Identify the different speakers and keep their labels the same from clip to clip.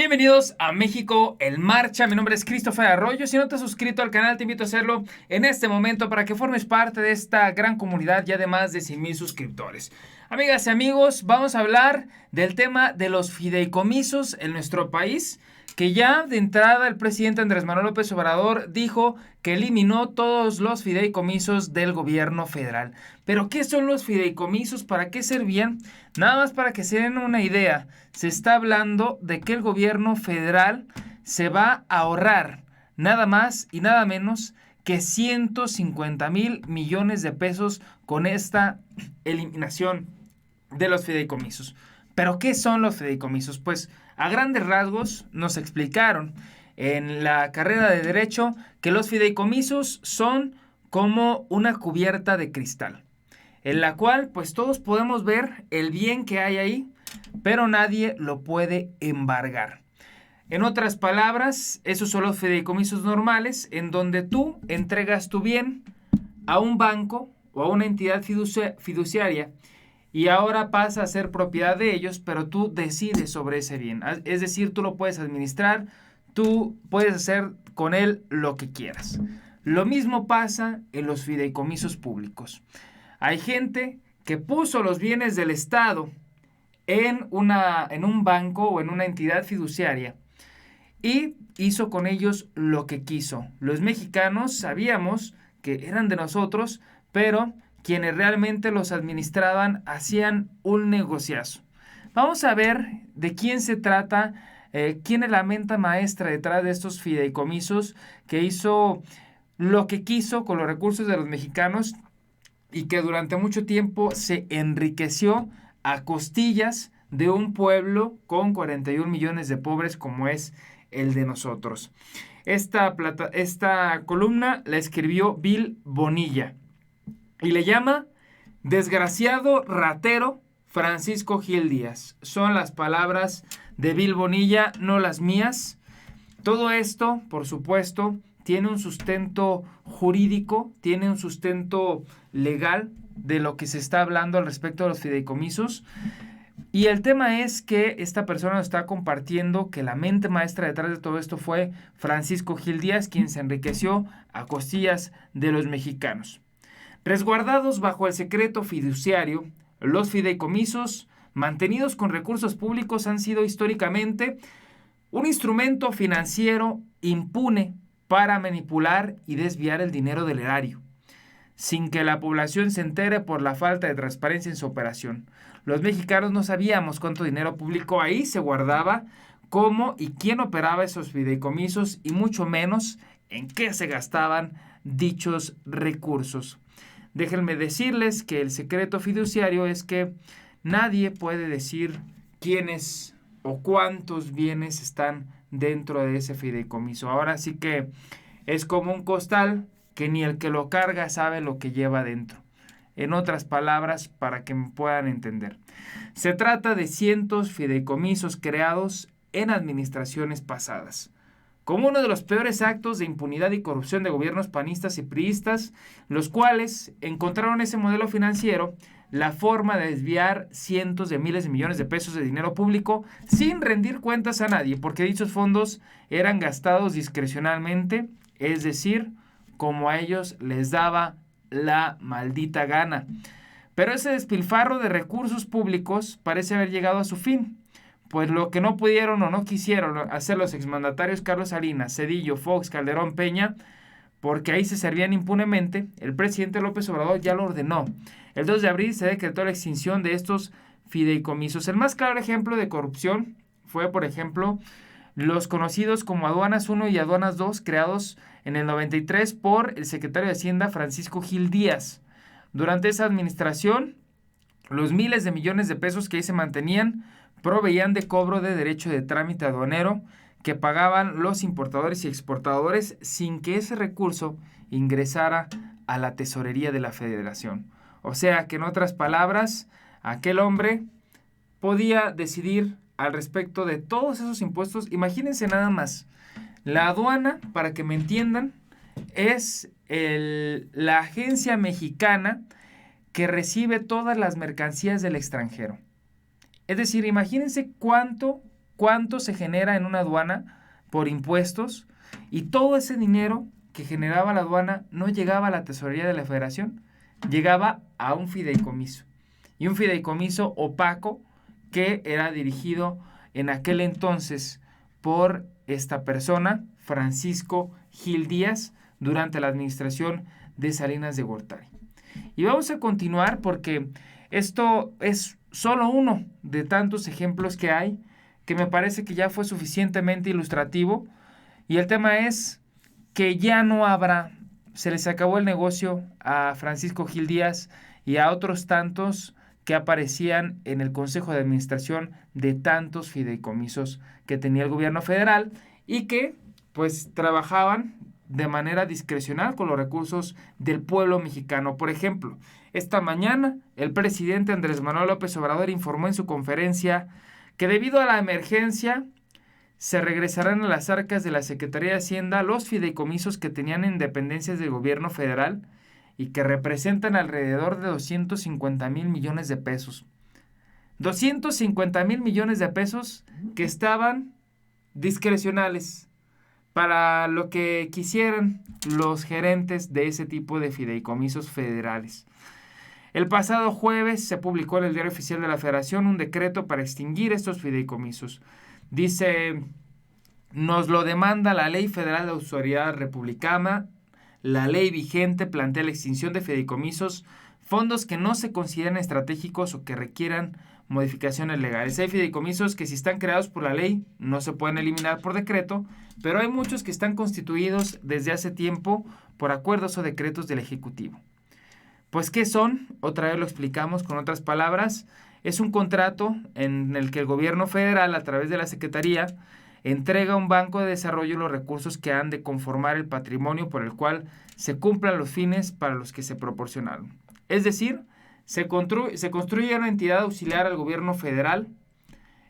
Speaker 1: Bienvenidos a México en Marcha. Mi nombre es Christopher Arroyo. Si no te has suscrito al canal, te invito a hacerlo en este momento para que formes parte de esta gran comunidad ya de más de 100,000 suscriptores. Amigas y amigos, vamos a hablar del tema de los fideicomisos en nuestro país, que ya de entrada el presidente Andrés Manuel López Obrador dijo que eliminó todos los fideicomisos del gobierno federal. ¿Pero qué son los fideicomisos? ¿Para qué servían? Nada más para que se den una idea, se está hablando de que el gobierno federal se va a ahorrar nada más y nada menos que 150,000 millones de pesos con esta eliminación de los fideicomisos. ¿Pero qué son los fideicomisos? Pues a grandes rasgos nos explicaron en la carrera de Derecho que los fideicomisos son como una cubierta de cristal, en la cual pues todos podemos ver el bien que hay ahí, pero nadie lo puede embargar. En otras palabras, esos son los fideicomisos normales, en donde tú entregas tu bien a un banco o a una entidad fiduciaria y ahora pasa a ser propiedad de ellos, pero tú decides sobre ese bien. Es decir, tú lo puedes administrar, tú puedes hacer con él lo que quieras. Lo mismo pasa en los fideicomisos públicos. Hay gente que puso los bienes del Estado en un banco o en una entidad fiduciaria y hizo con ellos lo que quiso. Los mexicanos sabíamos que eran de nosotros, pero quienes realmente los administraban hacían un negociazo. Vamos a ver de quién se trata, quién es la mente maestra detrás de estos fideicomisos que hizo lo que quiso con los recursos de los mexicanos y que durante mucho tiempo se enriqueció a costillas de un pueblo con 41 millones de pobres como es el de nosotros. Esta columna la escribió Bill Bonilla y le llama Desgraciado ratero Francisco Gil Díaz. Son las palabras de Bill Bonilla, no las mías. Todo esto, por supuesto, tiene un sustento jurídico, tiene un sustento legal de lo que se está hablando al respecto de los fideicomisos. Y el tema es que esta persona nos está compartiendo que la mente maestra detrás de todo esto fue Francisco Gil Díaz, quien se enriqueció a costillas de los mexicanos. Resguardados bajo el secreto fiduciario, los fideicomisos mantenidos con recursos públicos han sido históricamente un instrumento financiero impune para manipular y desviar el dinero del erario, sin que la población se entere por la falta de transparencia en su operación. Los mexicanos no sabíamos cuánto dinero público ahí se guardaba, cómo y quién operaba esos fideicomisos y mucho menos en qué se gastaban dichos recursos. Déjenme decirles que el secreto fiduciario es que nadie puede decir quiénes o cuántos bienes están dentro de ese fideicomiso. Ahora sí que es como un costal que ni el que lo carga sabe lo que lleva dentro. En otras palabras, para que me puedan entender, se trata de cientos fideicomisos creados en administraciones pasadas, como uno de los peores actos de impunidad y corrupción de gobiernos panistas y priistas, los cuales encontraron ese modelo financiero la forma de desviar cientos de miles de millones de pesos de dinero público sin rendir cuentas a nadie, porque dichos fondos eran gastados discrecionalmente, es decir, como a ellos les daba la maldita gana. Pero ese despilfarro de recursos públicos parece haber llegado a su fin, pues lo que no pudieron o no quisieron hacer los exmandatarios Carlos Salinas, Zedillo, Fox, Calderón, Peña, porque ahí se servían impunemente, el presidente López Obrador ya lo ordenó. El 2 de abril se decretó la extinción de estos fideicomisos. El más claro ejemplo de corrupción fue, por ejemplo, los conocidos como Aduanas 1 y Aduanas 2, creados en el 93 por el secretario de Hacienda Francisco Gil Díaz. Durante esa administración, los miles de millones de pesos que ahí se mantenían proveían de cobro de derecho de trámite aduanero que pagaban los importadores y exportadores sin que ese recurso ingresara a la tesorería de la Federación. O sea que, en otras palabras, aquel hombre podía decidir al respecto de todos esos impuestos. Imagínense nada más, la aduana, para que me entiendan, es la agencia mexicana que recibe todas las mercancías del extranjero. Es decir, imagínense cuánto cuánto se genera en una aduana por impuestos, y todo ese dinero que generaba la aduana no llegaba a la tesorería de la Federación, llegaba a un fideicomiso. Y un fideicomiso opaco que era dirigido en aquel entonces por esta persona, Francisco Gil Díaz, durante la administración de Salinas de Gortari. Y vamos a continuar porque esto es solo uno de tantos ejemplos que hay, que me parece que ya fue suficientemente ilustrativo. Y el tema es que ya no habrá, se les acabó el negocio a Francisco Gil Díaz y a otros tantos que aparecían en el Consejo de Administración de tantos fideicomisos que tenía el gobierno federal y que pues trabajaban de manera discrecional con los recursos del pueblo mexicano. Por ejemplo, esta mañana el presidente Andrés Manuel López Obrador informó en su conferencia que debido a la emergencia se regresarán a las arcas de la Secretaría de Hacienda los fideicomisos que tenían en dependencias del gobierno federal y que representan alrededor de 250,000 millones de pesos. 250,000 millones de pesos que estaban discrecionales para lo que quisieran los gerentes de ese tipo de fideicomisos federales. El pasado jueves se publicó en el Diario Oficial de la Federación un decreto para extinguir estos fideicomisos. Dice, nos lo demanda la Ley Federal de Autoridad Republicana. La ley vigente plantea la extinción de fideicomisos, fondos que no se consideran estratégicos o que requieran modificaciones legales. Hay fideicomisos que si están creados por la ley no se pueden eliminar por decreto, pero hay muchos que están constituidos desde hace tiempo por acuerdos o decretos del Ejecutivo. Pues, ¿qué son? Otra vez lo explicamos con otras palabras. Es un contrato en el que el gobierno federal, a través de la Secretaría, entrega a un banco de desarrollo los recursos que han de conformar el patrimonio por el cual se cumplan los fines para los que se proporcionaron. Es decir, se construye una entidad auxiliar al gobierno federal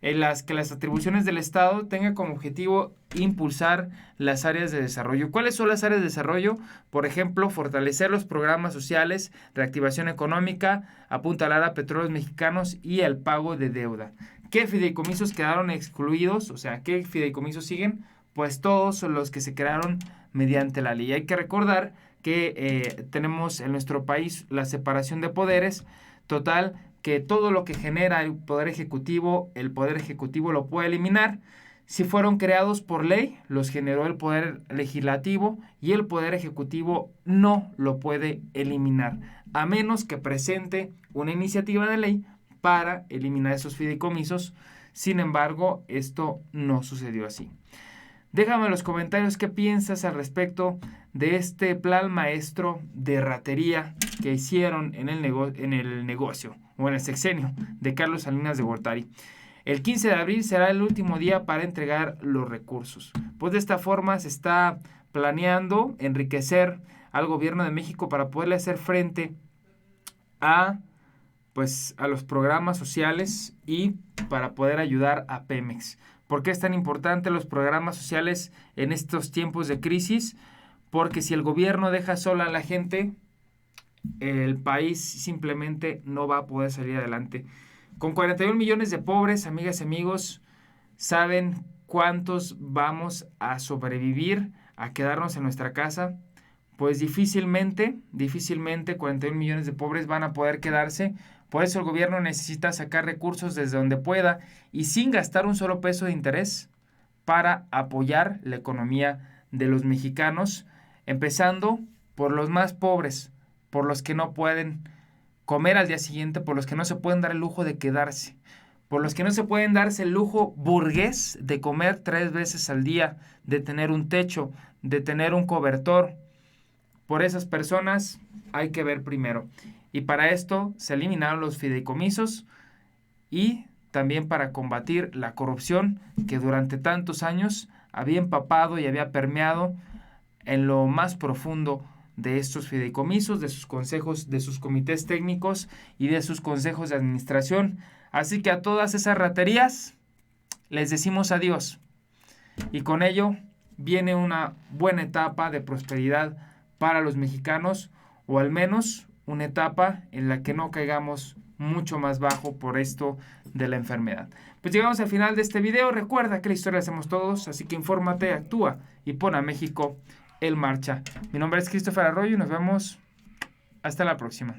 Speaker 1: en las que las atribuciones del Estado tengan como objetivo impulsar las áreas de desarrollo. ¿Cuáles son las áreas de desarrollo? Por ejemplo, fortalecer los programas sociales, reactivación económica, apuntalar a petróleos mexicanos y el pago de deuda. ¿Qué fideicomisos quedaron excluidos? O sea, ¿qué fideicomisos siguen? Pues todos los que se crearon mediante la ley. Hay que recordar que tenemos en nuestro país la separación de poderes total, que todo lo que genera el Poder Ejecutivo lo puede eliminar. Si fueron creados por ley, los generó el Poder Legislativo y el Poder Ejecutivo no lo puede eliminar, a menos que presente una iniciativa de ley para eliminar esos fideicomisos. Sin embargo, esto no sucedió así. Déjame en los comentarios qué piensas al respecto de este plan maestro de ratería que hicieron en el negocio o en el sexenio de Carlos Salinas de Gortari. El 15 de abril será el último día para entregar los recursos. Pues de esta forma se está planeando enriquecer al gobierno de México para poderle hacer frente a los programas sociales y para poder ayudar a Pemex. ¿Por qué es tan importante los programas sociales en estos tiempos de crisis? Porque si el gobierno deja sola a la gente, el país simplemente no va a poder salir adelante. Con 41 millones de pobres, amigas y amigos, ¿saben cuántos vamos a sobrevivir, a quedarnos en nuestra casa? Pues difícilmente 41 millones de pobres van a poder quedarse. Por eso el gobierno necesita sacar recursos desde donde pueda y sin gastar un solo peso de interés para apoyar la economía de los mexicanos, empezando por los más pobres, por los que no pueden comer al día siguiente, por los que no se pueden dar el lujo de quedarse, por los que no se pueden darse el lujo burgués de comer 3 veces al día, de tener un techo, de tener un cobertor. Por esas personas hay que ver primero. Y para esto se eliminaron los fideicomisos y también para combatir la corrupción que durante tantos años había empapado y había permeado en lo más profundo de estos fideicomisos, de sus consejos, de sus comités técnicos y de sus consejos de administración. Así que a todas esas raterías les decimos adiós. Y con ello viene una buena etapa de prosperidad para los mexicanos, o al menos una etapa en la que no caigamos mucho más bajo por esto de la enfermedad. Pues llegamos al final de este video. Recuerda que la historia la hacemos todos, así que infórmate, actúa y pon a México en marcha. Mi nombre es Christopher Arroyo y nos vemos hasta la próxima.